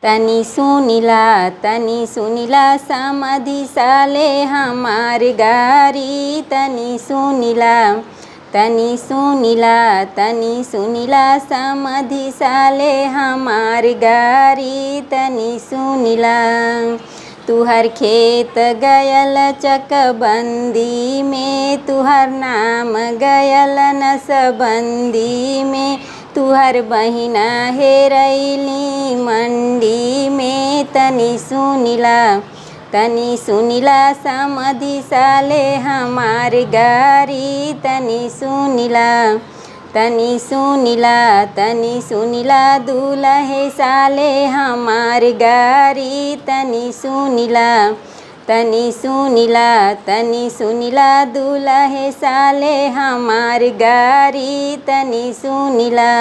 तनी सुनिला समाधि साले हमार गारी। तनी सुनिला समाधि साले हमार गारी। तनी सुनिला तुहर खेत गयल चकबंदी में, तुहर नाम गयल नसबंदी में, तुहर बहिना हेरैली मंडी में। तनी सुनिला समाधि साले हमार गारी। तनी सुनिला दूल्हे साले हमार गारी। तनी सुनिला दूल्हे साले हमार गारी। तनी सुनिला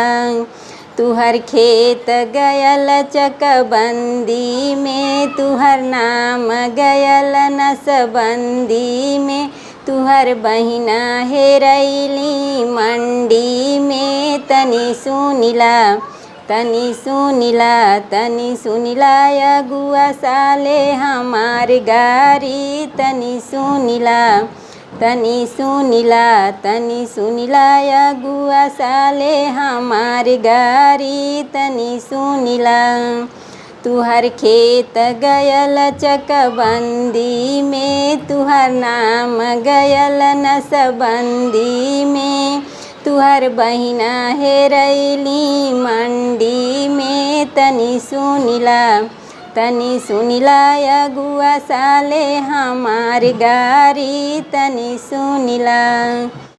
तुहर खेत गयल चकबंदी में, तुहर नाम गयल नसबंदी में, तुहर बहिना हेरैली मंडी में। तनी सुनिला अगुआ साले हमार गारी। तनी सुनिला अगुआ साले हमार गारी। तनी सुनिला तुहर खेत गयल चकबंदी में, तुहर नाम गयल नसबंदी में, तुहर बहिना हेरैली मंडी में। तनी सुनिला अगुआ साले हमार गारी। तनी सुनिला।